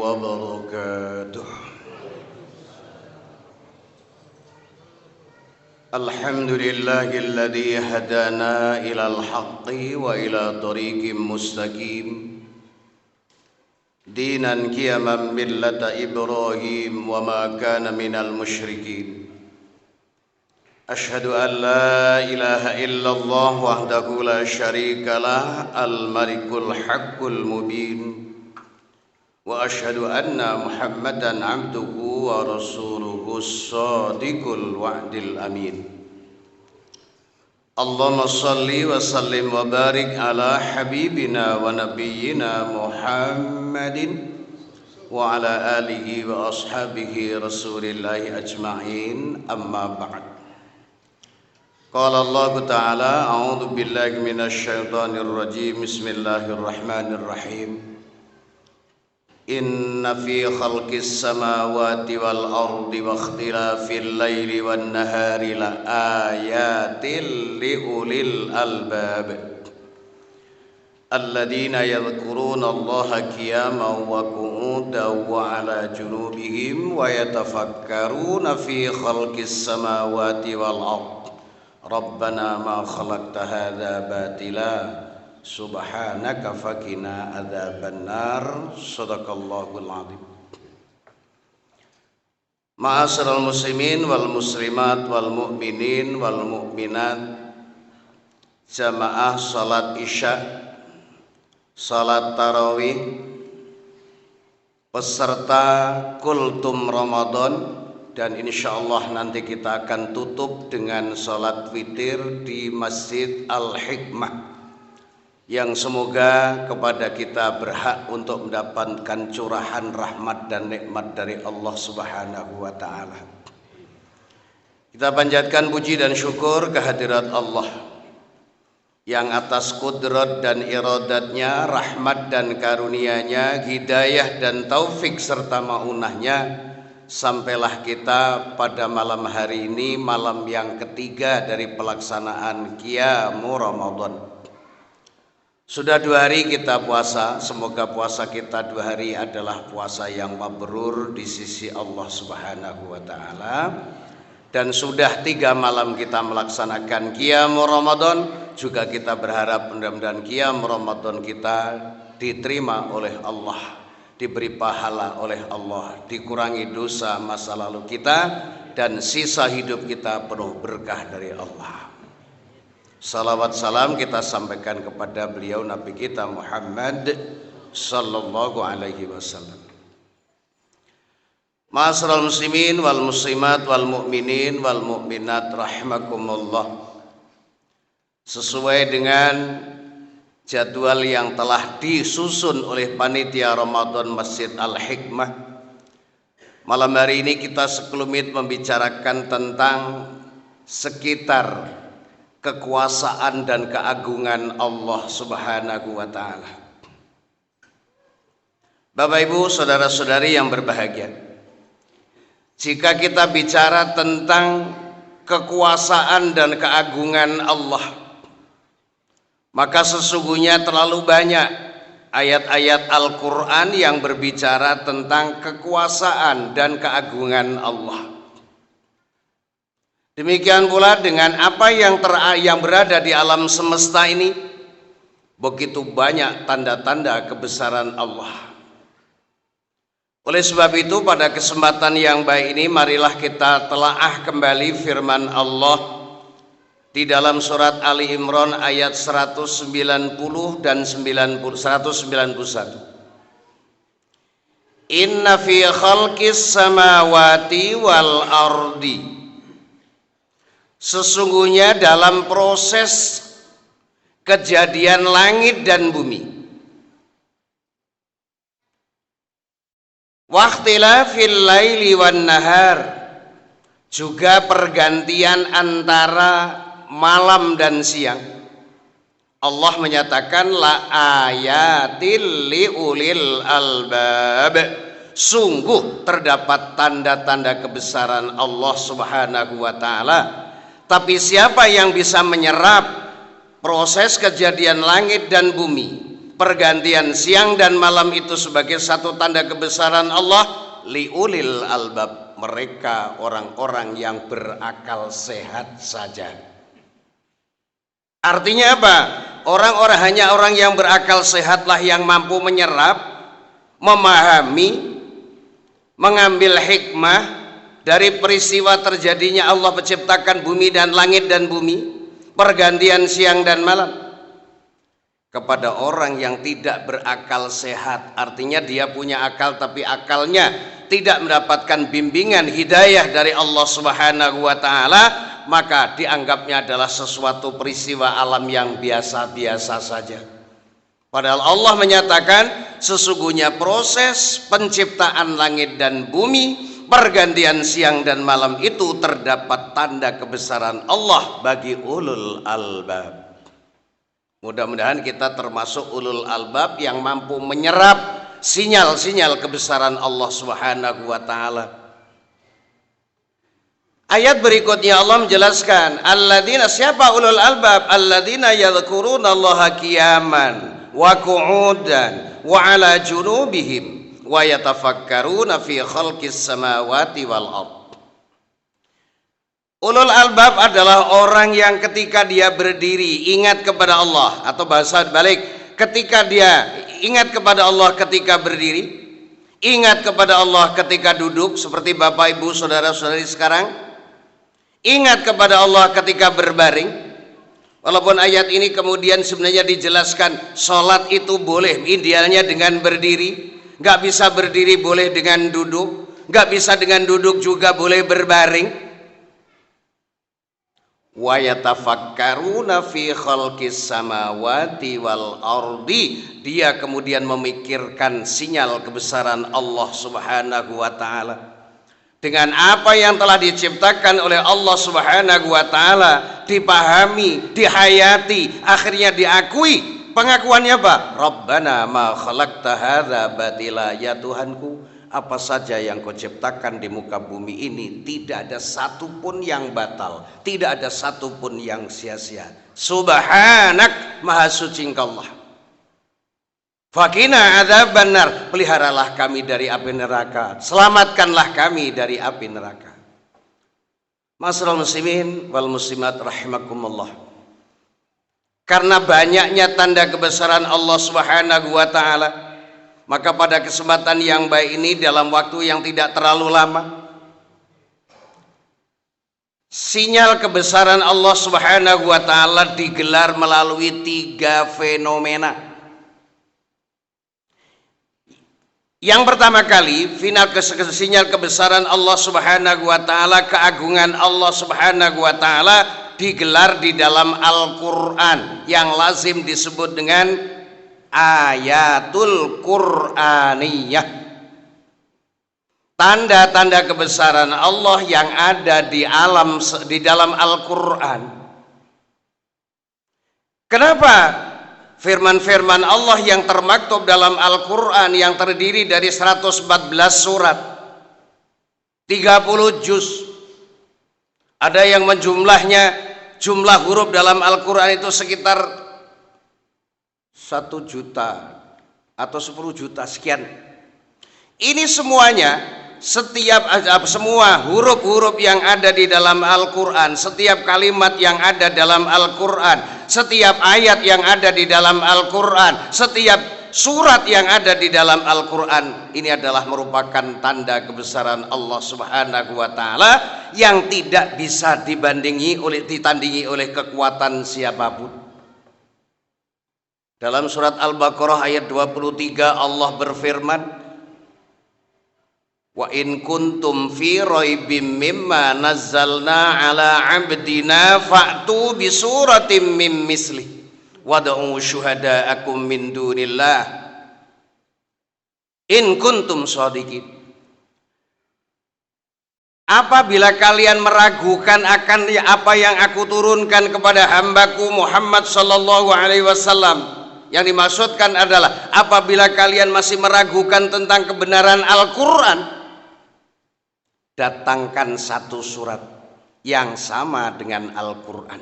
وبركاته. الحمد لله الذي هدانا إلى الحق وإلى طريق مستقيم دينا قيما ملة إبراهيم وما كان من المشركين. أشهد أن لا إله إلا الله وحده لا شريك له الملك الحق المبين، وأشهد أن محمدا عبده ورسوله الصادق الوعد الأمين. اللهم صل وسلم وبارك على حبيبنا ونبينا محمد وعلى آله وأصحابه رسول الله أجمعين، أما بعد. قال الله تعالى: أعوذ بالله من الشيطان الرجيم، بسم الله الرحمن الرحيم. إن في خلق السماوات والأرض واختلاف الليل والنهار لآيات لأولي الألباب الذين يذكرون الله قياما وقعودا وعلى جنوبهم ويتفكرون في خلق السماوات والأرض ربنا ما خلقت هذا باطلا سبحانك فقنا عذاب النار. Shadaqallahul azim. Ma'asyiral muslimin wal muslimat wal mu'minin wal mu'minat, jamaah salat isya, salat tarawih, peserta kultum Ramadan, dan insyaallah nanti kita akan tutup dengan salat witir di Masjid Al-Hikmah, yang semoga kepada kita berhak untuk mendapatkan curahan rahmat dan nikmat dari Allah Subhanahu wa taala. Kita panjatkan puji dan syukur kehadirat Allah yang atas kudrat dan iradatnya, rahmat dan karunia-Nya, hidayah dan taufik serta maunahnya, sampailah kita pada malam hari ini, malam yang ketiga dari pelaksanaan Qiyamu Ramadan. Sudah 2 hari kita puasa, semoga puasa kita 2 hari adalah puasa yang mabrur di sisi Allah Subhanahu wa taala. Dan sudah 3 malam kita melaksanakan Qiyamu Ramadan, juga kita berharap mudah-mudahan Qiyamu Ramadan kita diterima oleh Allah, diberi pahala oleh Allah, dikurangi dosa masa lalu kita, dan sisa hidup kita penuh berkah dari Allah. Salawat salam kita sampaikan kepada beliau Nabi kita Muhammad sallallahu alaihi wasallam. Ma'asyiral muslimin wal muslimat wal mu'minin wal mu'minat rahimakumullah. Sesuai dengan jadwal yang telah disusun oleh panitia Ramadan Masjid Al-Hikmah, malam hari ini kita sekelumit membicarakan tentang sekitar kekuasaan dan keagungan Allah Subhanahu wa taala. Bapak Ibu, saudara-saudari yang berbahagia, jika kita bicara tentang kekuasaan dan keagungan Allah, maka sesungguhnya terlalu banyak ayat-ayat Al-Quran yang berbicara tentang kekuasaan dan keagungan Allah. Demikian pula dengan apa yang berada di alam semesta ini, begitu banyak tanda-tanda kebesaran Allah. Oleh sebab itu, pada kesempatan yang baik ini, marilah kita telaah kembali firman Allah di dalam surat Ali Imran ayat 190 dan 191. Inna fi khalqis samawati wal ardi, sesungguhnya dalam proses kejadian langit dan bumi, waqtilafil laili wan nahar, juga pergantian antara malam dan siang, Allah menyatakan la ayatil liulil albab, sungguh terdapat tanda-tanda kebesaran Allah Subhanahu wa taala. Tapi siapa yang bisa menyerap proses kejadian langit dan bumi, Pergantian siang dan malam itu sebagai satu tanda kebesaran Allah liulil albab, mereka orang-orang yang berakal sehat saja. Artinya apa? Hanya orang yang berakal sehatlah yang mampu menyerap, memahami, mengambil hikmah dari peristiwa terjadinya Allah menciptakan bumi dan langit dan bumi, pergantian siang dan malam. Kepada orang yang tidak berakal sehat, artinya dia punya akal tapi akalnya tidak mendapatkan bimbingan hidayah dari Allah Subhanahu wa taala, maka dianggapnya adalah sesuatu peristiwa alam yang biasa-biasa saja. Padahal Allah menyatakan sesungguhnya proses penciptaan langit dan bumi, pergantian siang dan malam itu terdapat tanda kebesaran Allah bagi ulul albab. Mudah-mudahan kita termasuk ulul albab yang mampu menyerap sinyal-sinyal kebesaran Allah Subhanahu wa taala. Ayat berikutnya Allah menjelaskan, alladzina, siapa ulul albab? Alladzina yadhkurunallaha qiyaman wa qu'udan wa 'ala junubihim wa yatafakkaruna fi khalqis samawati wal ardh. Ulul albab adalah orang yang ketika dia berdiri ingat kepada Allah, atau bahasa balik, ketika dia ingat kepada Allah ketika berdiri, ingat kepada Allah ketika duduk, seperti Bapak Ibu saudara-saudari sekarang, ingat kepada Allah ketika berbaring. Walaupun ayat ini kemudian sebenarnya dijelaskan sholat itu boleh idealnya dengan berdiri, nggak bisa berdiri boleh dengan duduk, nggak bisa dengan duduk juga boleh berbaring. Wa yatafakkaruna fi khalqis samawati wal ardi, dia kemudian memikirkan sinyal kebesaran Allah Subhanahu wa taala dengan apa yang telah diciptakan oleh Allah Subhanahu wa taala, dipahami, dihayati, akhirnya diakui. Pengakuannya apa? Rabbana ma khalaqta hadza batila, ya Tuhanku, apa saja yang kau ciptakan di muka bumi ini tidak ada satupun yang batal, tidak ada satupun yang sia-sia. Subhanak, maha suci Engkau Allah. Fakina adzaban nar, peliharalah kami dari api neraka, selamatkanlah kami dari api neraka. Ma'asyiral muslimin wal muslimat rahimakumullah. Karena banyaknya tanda kebesaran Allah Subhanahu wa taala, maka pada kesempatan yang baik ini dalam waktu yang tidak terlalu lama, sinyal kebesaran Allah Subhanahu wa taala digelar melalui 3 fenomena. Yang pertama kali, sinyal kebesaran Allah Subhanahu wa taala, keagungan Allah Subhanahu wa taala digelar di dalam Al-Qur'an yang lazim disebut dengan ayatul Qur'aniyah. Tanda-tanda kebesaran Allah yang ada di dalam Al-Qur'an. Kenapa firman-firman Allah yang termaktub dalam Al-Qur'an yang terdiri dari 114 surat, 30 juz, ada yang menjumlahnya, jumlah huruf dalam Al-Qur'an itu sekitar 1 juta atau 10 juta sekian. Ini semuanya, semua huruf-huruf yang ada di dalam Al-Qur'an, setiap kalimat yang ada dalam Al-Qur'an, setiap ayat yang ada di dalam Al-Qur'an, setiap surat yang ada di dalam Al-Qur'an, ini adalah merupakan tanda kebesaran Allah Subhanahu wa taala yang tidak bisa ditandingi oleh kekuatan siapapun. Dalam surat Al-Baqarah ayat 23 Allah berfirman, wa in kuntum fi raibim mimma nazzalna ala abdina fa'tu bi suratim mim misli wad'u syuhada'akum min dunillah in kuntum shadiqin. Apabila kalian meragukan akan apa yang aku turunkan kepada hambaku Muhammad sallallahu alaihi wasallam, yang dimaksudkan adalah apabila kalian masih meragukan tentang kebenaran Al-Qur'an, datangkan 1 surat yang sama dengan Al-Qur'an.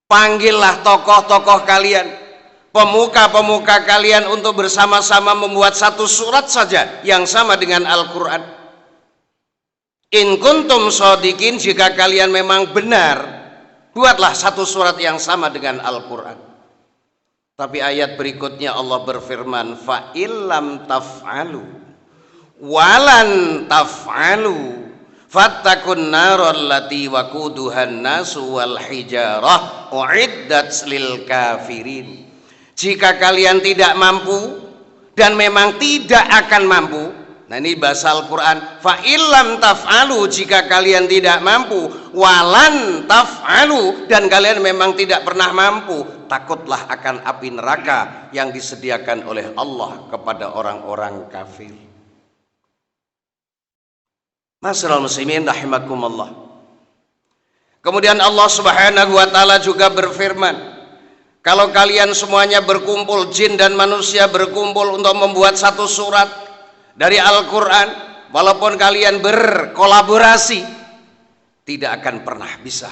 Panggillah tokoh-tokoh kalian, pemuka-pemuka kalian untuk bersama-sama membuat satu surat saja yang sama dengan Al-Quran. In kuntum shodikin, jika kalian memang benar, buatlah satu surat yang sama dengan Al-Quran. Tapi ayat berikutnya Allah berfirman, fa illam taf'alu walan taf'alu fattakun narol lati wakuduhan nasu wal hijarah uiddat lil kafirin. Jika kalian tidak mampu dan memang tidak akan mampu, nah ini bahasa Al-Quran, fa illam taf'alu, jika kalian tidak mampu, walan taf'alu, dan kalian memang tidak pernah mampu, takutlah akan api neraka yang disediakan oleh Allah kepada orang-orang kafir. Masyaallah muslimin rahimakumullah. Kemudian Allah Subhanahu wa taala juga berfirman, kalau kalian semuanya berkumpul, jin dan manusia berkumpul untuk membuat satu surat dari Al-Quran, walaupun kalian berkolaborasi, tidak akan pernah bisa.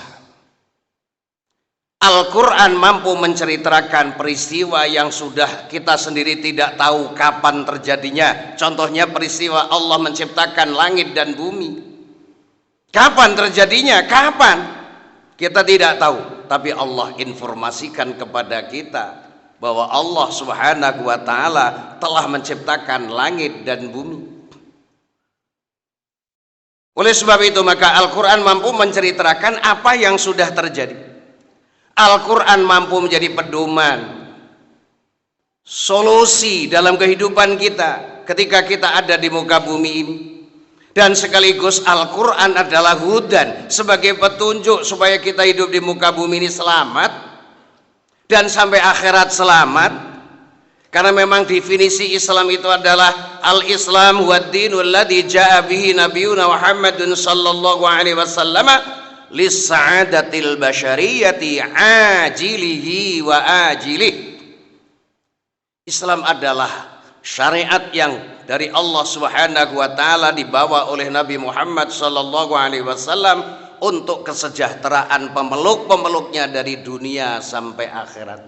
Al-Quran mampu menceritakan peristiwa yang sudah kita sendiri tidak tahu kapan terjadinya. Contohnya peristiwa Allah menciptakan langit dan bumi. Kapan terjadinya? Kapan? Kita tidak tahu, tapi Allah informasikan kepada kita bahwa Allah Subhanahu wa taala telah menciptakan langit dan bumi. Oleh sebab itu maka Al-Quran mampu menceritakan apa yang sudah terjadi. Al-Quran mampu menjadi pedoman, solusi dalam kehidupan kita ketika kita ada di muka bumi ini. Dan sekaligus Al-Quran adalah hudan, sebagai petunjuk supaya kita hidup di muka bumi ini selamat dan sampai akhirat selamat. Karena memang definisi Islam itu adalah al-Islam huwad dinul ladzi jaa bihi nabiyuna Muhammadun sallallahu alaihi wasallam lis-sa'adatil basyariyati ajilihi wa ajilih. Islam adalah syariat yang dari Allah Subhanahu wa taala dibawa oleh Nabi Muhammad sallallahu alaihi wasallam untuk kesejahteraan pemeluk-pemeluknya dari dunia sampai akhirat.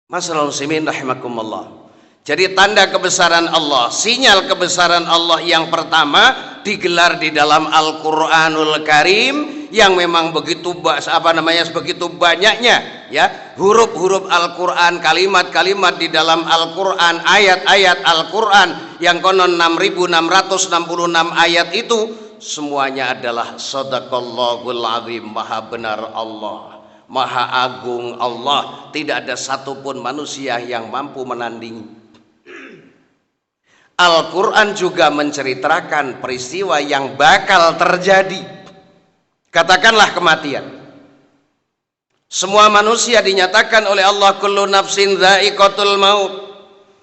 Masyaallah muslimin rahimakumullah. Jadi tanda kebesaran Allah, sinyal kebesaran Allah yang pertama digelar di dalam Al-Qur'anul Karim yang memang begitu begitu banyaknya ya huruf-huruf Al-Qur'an, kalimat-kalimat di dalam Al-Qur'an, ayat-ayat Al-Qur'an yang konon 6666 ayat itu semuanya adalah shadaqallahul azim, maha benar Allah, maha agung Allah, tidak ada satupun manusia yang mampu menandingi. Al-Quran juga menceritakan peristiwa yang bakal terjadi. Katakanlah kematian. Semua manusia dinyatakan oleh Allah kullu nafsin dha'iqatul maut.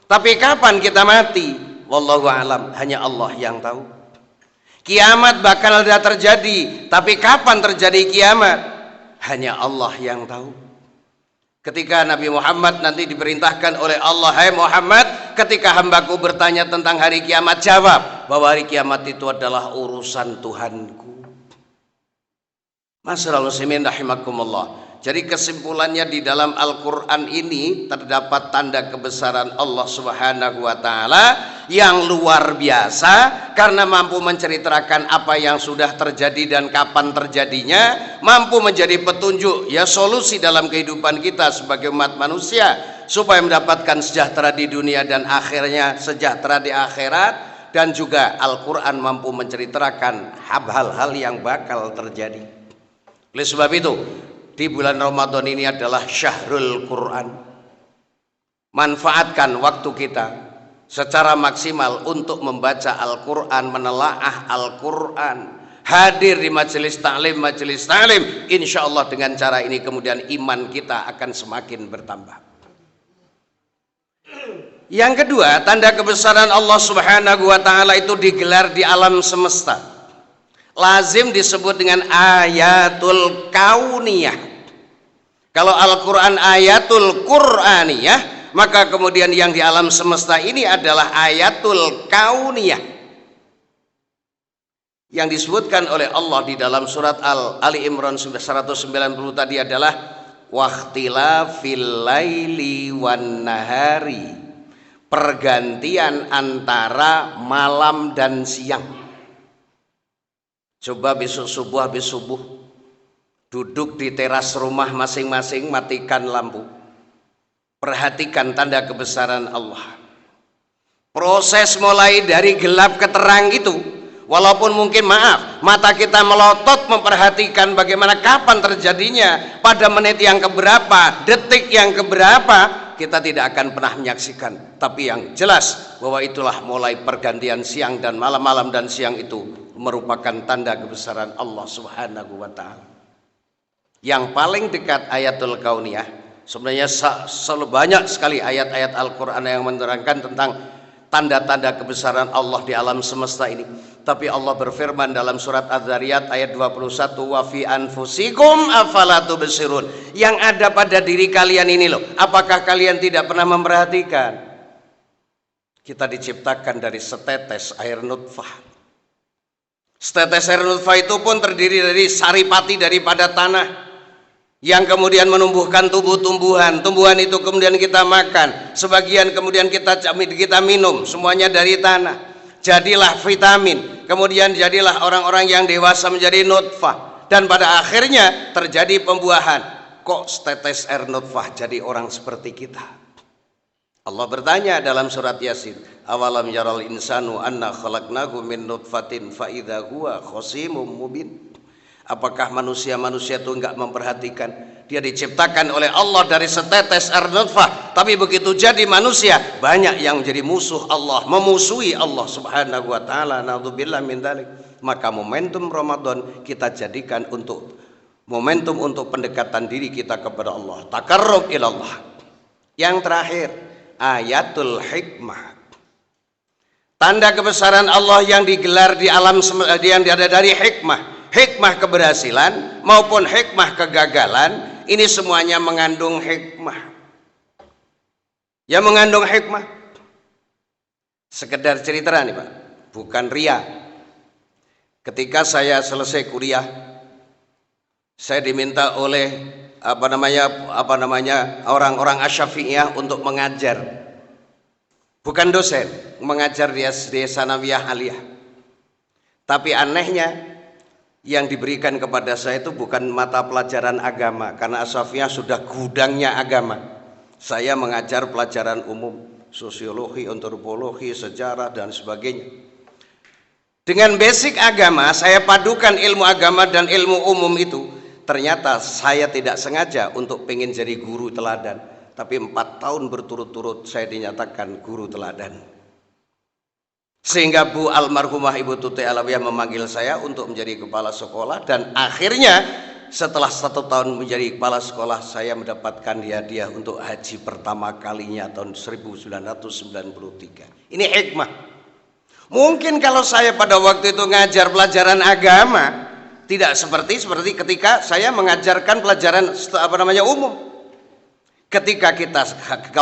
Tapi kapan kita mati? Wallahu alam, hanya Allah yang tahu. Kiamat bakal terjadi, tapi kapan terjadi kiamat? Hanya Allah yang tahu. Ketika Nabi Muhammad nanti diperintahkan oleh Allah, hai Muhammad, ketika hambaku bertanya tentang hari kiamat, jawab bahwa hari kiamat itu adalah urusan Tuhanku. Masyaallah muslimin rahimakumullah. Jadi kesimpulannya di dalam Al-Quran ini terdapat tanda kebesaran Allah Subhanahu wa ta'ala yang luar biasa karena mampu menceritakan apa yang sudah terjadi dan kapan terjadinya, mampu menjadi petunjuk ya solusi dalam kehidupan kita sebagai umat manusia supaya mendapatkan sejahtera di dunia dan akhirnya sejahtera di akhirat. Dan juga Al-Quran mampu menceritakan hal-hal yang bakal terjadi. Oleh sebab itu di bulan Ramadan ini adalah syahrul Quran. Manfaatkan waktu kita secara maksimal untuk membaca Al-Quran, menelaah Al-Quran, hadir di majelis ta'lim, insya Allah dengan cara ini kemudian iman kita akan semakin bertambah. Yang kedua, tanda kebesaran Allah Subhanahu wa ta'ala itu digelar di alam semesta. Lazim disebut dengan ayatul kauniyah. Kalau Al-Quran ayatul Qur'aniyah, maka kemudian yang di alam semesta ini adalah ayatul kauniyah. Yang disebutkan oleh Allah di dalam surat Ali Imran 190 tadi adalah Wakhtilafil laili wan nahari, pergantian antara malam dan siang. Coba besok subuh habis subuh duduk di teras rumah masing-masing, matikan lampu, perhatikan tanda kebesaran Allah. Proses mulai dari gelap ke terang itu, walaupun mungkin maaf mata kita melotot memperhatikan bagaimana kapan terjadinya, pada menit yang keberapa, detik yang keberapa, kita tidak akan pernah menyaksikan. Tapi yang jelas bahwa itulah mulai pergantian siang dan malam, malam dan siang itu merupakan tanda kebesaran Allah Subhanahu wa ta'ala. Yang paling dekat ayatul kauniyah, sebenarnya selalu banyak sekali ayat-ayat Al-Quran yang menerangkan tentang tanda-tanda kebesaran Allah di alam semesta ini. Tapi Allah berfirman dalam surat Az-Zariyat ayat 21, wa fi anfusikum afala tubsirun, yang ada pada diri kalian ini loh, apakah kalian tidak pernah memperhatikan? Kita diciptakan dari setetes air nutfah. Setetes air nutfah itu pun terdiri dari saripati daripada tanah, yang kemudian menumbuhkan tumbuh-tumbuhan. Tumbuhan itu kemudian kita makan, sebagian kemudian kita minum, semuanya dari tanah. Jadilah vitamin, kemudian jadilah orang-orang yang dewasa menjadi nutfah, dan pada akhirnya terjadi pembuahan. Kok setetes air nutfah jadi orang seperti kita? Allah bertanya dalam surat Yasin, awalam yaral insanu anna khalaqnahu min nutfatin fa idza huwa khasimun mubin. Apakah manusia-manusia itu enggak memperhatikan dia diciptakan oleh Allah dari setetes air nutfah, tapi begitu jadi manusia banyak yang menjadi musuh Allah, memusuhi Allah Subhanahu wa taala. Na'udzubillah min dzalik. Maka momentum Ramadan kita jadikan untuk momentum untuk pendekatan diri kita kepada Allah, takarrub ilallah. Yang terakhir, ayatul hikmah, tanda kebesaran Allah yang digelar di alam yang ada dari hikmah. Hikmah keberhasilan maupun hikmah kegagalan, ini semuanya mengandung hikmah. Ya, mengandung hikmah. Sekedar cerita nih Pak, bukan ria. Ketika saya selesai kuliah, saya diminta oleh orang-orang Asy-Syafi'iyah untuk mengajar. Bukan dosen, mengajar di Sanawiyah Aliyah. Tapi anehnya, yang diberikan kepada saya itu bukan mata pelajaran agama, karena Asy-Syafi'iyah sudah gudangnya agama. Saya mengajar pelajaran umum, sosiologi, antropologi, sejarah dan sebagainya. Dengan basic agama saya padukan ilmu agama dan ilmu umum itu. Ternyata saya tidak sengaja untuk pengen jadi guru teladan, tapi 4 tahun berturut-turut saya dinyatakan guru teladan. Sehingga Bu almarhumah Ibu Tuti Alawiyah memanggil saya untuk menjadi kepala sekolah, dan akhirnya setelah 1 tahun menjadi kepala sekolah saya mendapatkan hadiah untuk haji pertama kalinya tahun 1993. Ini hikmah. Mungkin kalau saya pada waktu itu ngajar pelajaran agama tidak seperti ketika saya mengajarkan pelajaran umum. Ketika kita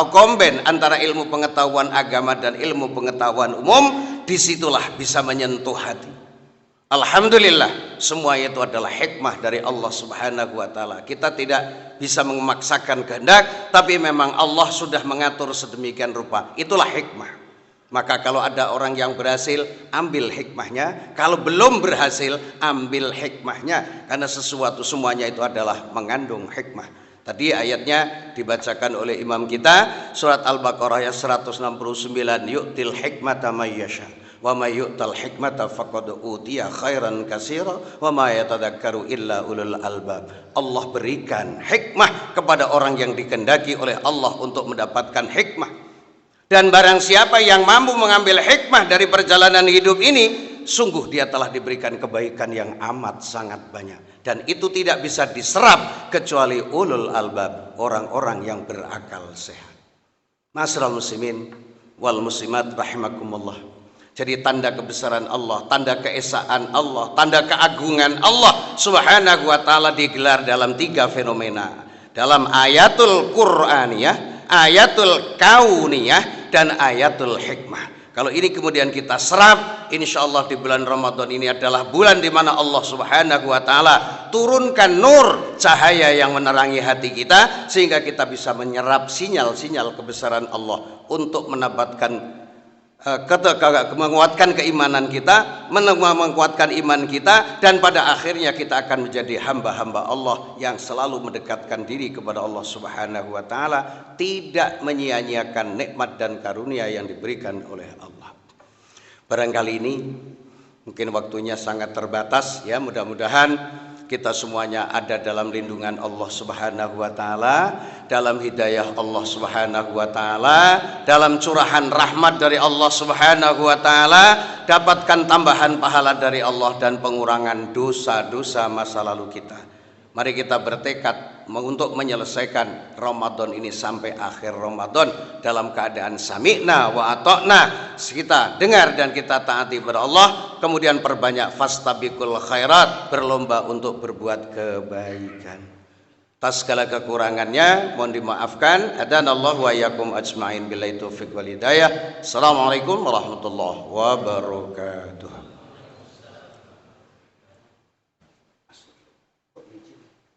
combine antara ilmu pengetahuan agama dan ilmu pengetahuan umum, disitulah bisa menyentuh hati. Alhamdulillah, semua itu adalah hikmah dari Allah Subhanahu wa ta'ala. Kita tidak bisa memaksakan kehendak, tapi memang Allah sudah mengatur sedemikian rupa. Itulah hikmah. Maka kalau ada orang yang berhasil, ambil hikmahnya. Kalau belum berhasil, ambil hikmahnya. Karena sesuatu semuanya itu adalah mengandung hikmah. Tadi ayatnya dibacakan oleh imam kita, surat Al-Baqarah ayat 169, yu'til hikmata may yasha wa may yu'tal hikmata faqad utiya khairan katsira wa ma yatadzakkaru illa ulul albab. Allah berikan hikmah kepada orang yang dikehendaki oleh Allah untuk mendapatkan hikmah. Dan barang siapa yang mampu mengambil hikmah dari perjalanan hidup ini, sungguh dia telah diberikan kebaikan yang amat sangat banyak. Dan itu tidak bisa diserap kecuali ulul albab, orang-orang yang berakal sehat. Ma'asyiral muslimin wal muslimat rahimakumullah. Jadi tanda kebesaran Allah, tanda keesaan Allah, tanda keagungan Allah Subhanahu wa ta'ala digelar dalam 3 fenomena. Dalam ayatul Qur'aniyah, ayatul kauniyah, dan ayatul hikmah. Kalau ini kemudian kita serap, insya Allah di bulan Ramadan ini adalah bulan di mana Allah Subhanahu wa ta'ala turunkan nur cahaya yang menerangi hati kita sehingga kita bisa menyerap sinyal-sinyal kebesaran Allah untuk menambahkan menguatkan keimanan kita, menguatkan iman kita, dan pada akhirnya kita akan menjadi hamba-hamba Allah yang selalu mendekatkan diri kepada Allah Subhanahu wa taala, tidak menyia-nyiakan nikmat dan karunia yang diberikan oleh Allah. Barangkali ini mungkin waktunya sangat terbatas ya, mudah-mudahan kita semuanya ada dalam lindungan Allah Subhanahu wa taala, dalam hidayah Allah Subhanahu wa taala, dalam curahan rahmat dari Allah Subhanahu wa taala, dapatkan tambahan pahala dari Allah dan pengurangan dosa-dosa masa lalu kita. Mari kita bertekad untuk menyelesaikan Ramadan ini sampai akhir Ramadan dalam keadaan sami'na wa ata'na, kita dengar dan kita taati kepada Allah, kemudian perbanyak fastabiqul khairat, berlomba untuk berbuat kebaikan. Atas segala kekurangannya mohon dimaafkan. Hadanallahu wa iyyakum ajmain billahi taufiq wal hidayah. Assalamualaikum warahmatullahi wabarakatuh.